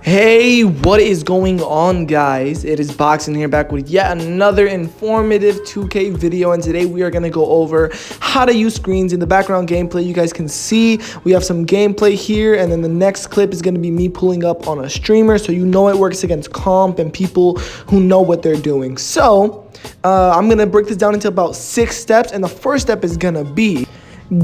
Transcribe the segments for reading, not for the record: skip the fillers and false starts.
Hey, what is going on, guys? It is Boxing here, back with yet another informative 2K video, and today we are going to go over how to use screens. In the background gameplay, you guys can see we have some gameplay here, and then the next clip is going to be me pulling up on a streamer, so you know it works against comp and people who know what they're doing. So I'm going to break this down into about 6 steps, and the first step is going to be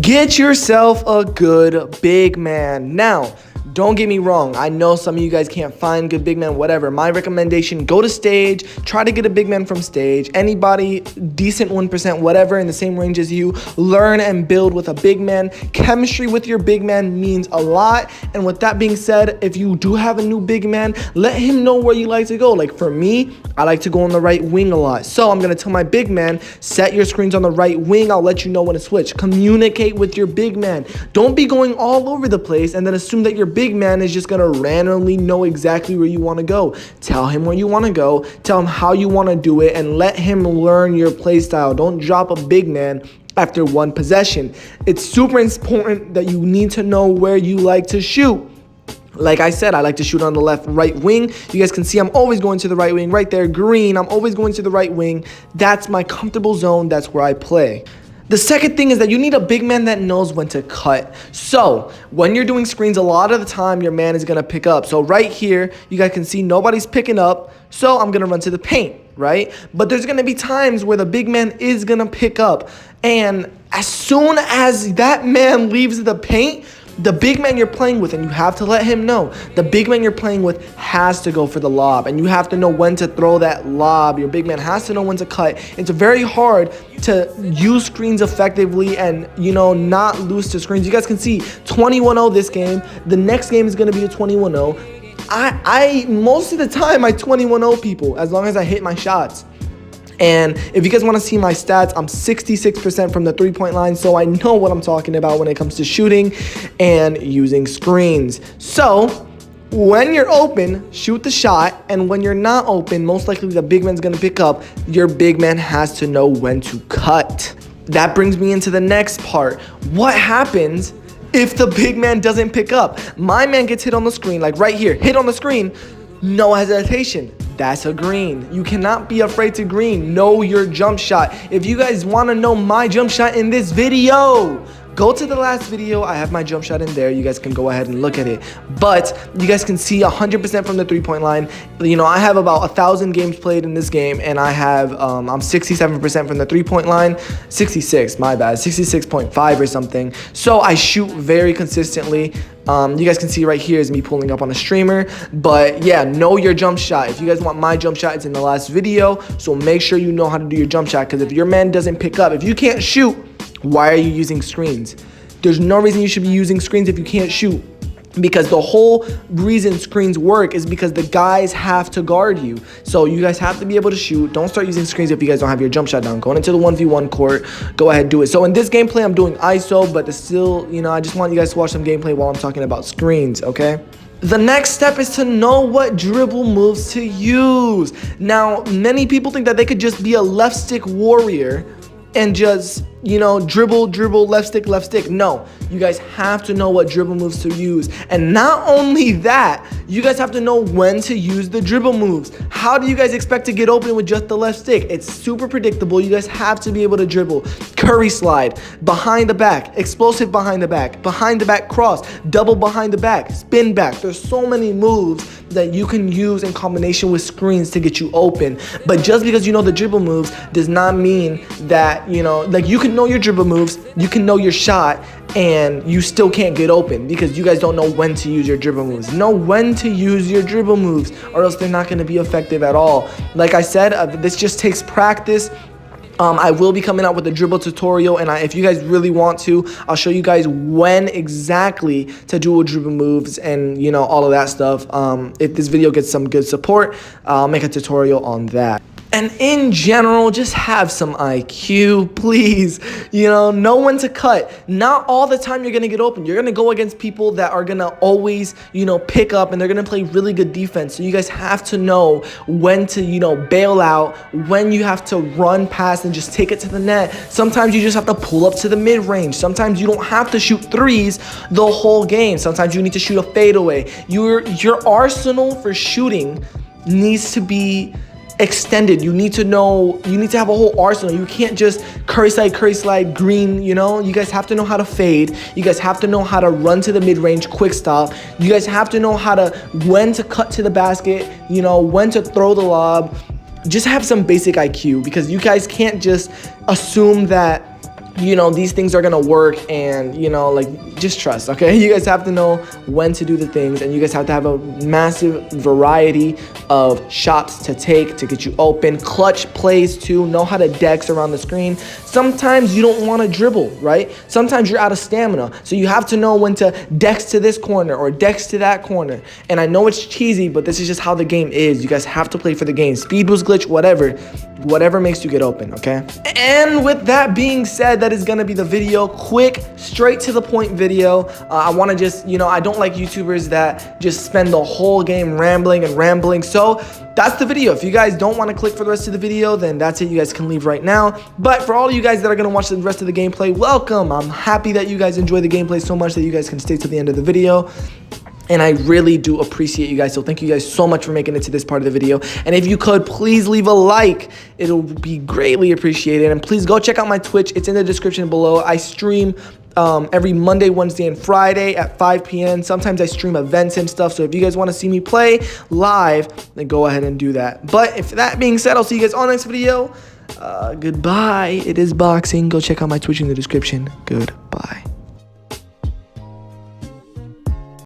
get yourself a good big man. Now, don't get me wrong, I know some of you guys can't find good big men, whatever. My recommendation, go to stage, try to get a big man from stage. Anybody, decent 1%, whatever, in the same range as you, learn and build with a big man. Chemistry with your big man means a lot. And with that being said, if you do have a new big man, let him know where you like to go. Like for me, I like to go on the right wing a lot. So I'm going to tell my big man, set your screens on the right wing. I'll let you know when to switch. Communicate with your big man. Don't be going all over the place and then assume that your big man is just gonna randomly know exactly where you want to go. Tell him where you want to go, tell him how you want to do it, and let him learn your play style. Don't drop a big man after one possession. It's super important that you need to know where you like to shoot. Like I said, I like to shoot on the right wing. You guys can see I'm always going to the right wing. Right there, green, I'm always going to the right wing. That's my comfortable zone. That's where I play. The second thing is that you need a big man that knows when to cut. So when you're doing screens, a lot of the time your man is going to pick up. So right here, you guys can see nobody's picking up. So I'm going to run to the paint, right? But there's going to be times where the big man is going to pick up. And as soon as that man leaves the paint, the big man you're playing with, and you have to let him know, the big man you're playing with has to go for the lob, and you have to know when to throw that lob. Your big man has to know when to cut. It's very hard to use screens effectively and, you know, not lose to screens. You guys can see 21-0 this game. The next game is going to be a 21-0. I most of the time, I 21-0 people as long as I hit my shots. And if you guys want to see my stats, I'm 66% from the three-point line, so I know what I'm talking about when it comes to shooting and using screens. So when you're open, shoot the shot, and when you're not open, most likely the big man's going to pick up. Your big man has to know when to cut. That brings me into the next part. What happens if the big man doesn't pick up? My man gets hit on the screen, like right here, hit on the screen, no hesitation. That's a green. You cannot be afraid to green. Know your jump shot. If you guys want to know my jump shot in this video, go to the last video. I have my jump shot in there. You guys can go ahead and look at it. But you guys can see 100% from the three-point line. You know, I have about 1,000 games played in this game, and I have I'm 67% from the three-point line. 66, my bad, 66.5 or something. So I shoot very consistently. You guys can see right here is me pulling up on a streamer. But yeah, know your jump shot. If you guys want my jump shot, it's in the last video. So make sure you know how to do your jump shot, because if your man doesn't pick up, if you can't shoot, why are you using screens? There's no reason you should be using screens if you can't shoot. Because the whole reason screens work is because the guys have to guard you. So you guys have to be able to shoot. Don't start using screens if you guys don't have your jump shot down. Going into the 1v1 court, go ahead, do it. So in this gameplay, I'm doing ISO, but it's still, you know, I just want you guys to watch some gameplay while I'm talking about screens, okay? The next step is to know what dribble moves to use. Now, many people think that they could just be a left stick warrior and just, you know, dribble, left stick. No, you guys have to know what dribble moves to use. And not only that, you guys have to know when to use the dribble moves. How do you guys expect to get open with just the left stick? It's super predictable. You guys have to be able to dribble. Curry slide, behind the back, explosive behind the back cross, double behind the back, spin back. There's so many moves that you can use in combination with screens to get you open. But just because you know the dribble moves does not mean that, you know, like you can know your dribble moves, you can know your shot, and you still can't get open because you guys don't know when to use your dribble moves. Know when to use your dribble moves, or else they're not going to be effective at all. Like I said, this just takes practice. I will be coming out with a dribble tutorial, and if you guys really want to, I'll show you guys when exactly to do dribble moves and, you know, all of that stuff. If this video gets some good support, I'll make a tutorial on that. And in general, just have some IQ, please. Know when to cut. Not all the time you're going to get open. You're going to go against people that are going to always, pick up, and they're going to play really good defense. So you guys have to know when to, bail out, when you have to run past and just take it to the net. Sometimes you just have to pull up to the mid-range. Sometimes you don't have to shoot threes the whole game. Sometimes you need to shoot a fadeaway. Your arsenal for shooting needs to be extended. You need to have a whole arsenal. You can't just curry slide, green, You guys have to know how to fade. You guys have to know how to run to the mid-range, quick stop. You guys have to know when to cut to the basket, when to throw the lob. Just have some basic IQ, because you guys can't just assume that these things are gonna work, and just trust, okay? You guys have to know when to do the things, and you guys have to have a massive variety of shots to take to get you open. Clutch plays too. Know how to dex around the screen. Sometimes you don't want to dribble, right? Sometimes you're out of stamina, so you have to know when to dex to this corner or dex to that corner. And I know it's cheesy, but this is just how the game is. You guys have to play for the game. Speed boost, glitch, whatever makes you get open, okay? And with that being said, that is gonna be the video. Quick, straight to the point video. I want to just, I don't like YouTubers that just spend the whole game rambling. So that's the video. If you guys don't want to click for the rest of the video, then that's it. You guys can leave right now. But for all of you guys that are gonna watch the rest of the gameplay, welcome. I'm happy that you guys enjoy the gameplay so much that you guys can stay to the end of the video. And I really do appreciate you guys. So thank you guys so much for making it to this part of the video. And if you could, please leave a like. It'll be greatly appreciated. And please go check out my Twitch. It's in the description below. I stream every Monday, Wednesday, and Friday at 5 p.m. Sometimes I stream events and stuff. So if you guys want to see me play live, then go ahead and do that. But if that being said, I'll see you guys on the next video. Goodbye. It is boxing. Go check out my Twitch in the description. Goodbye.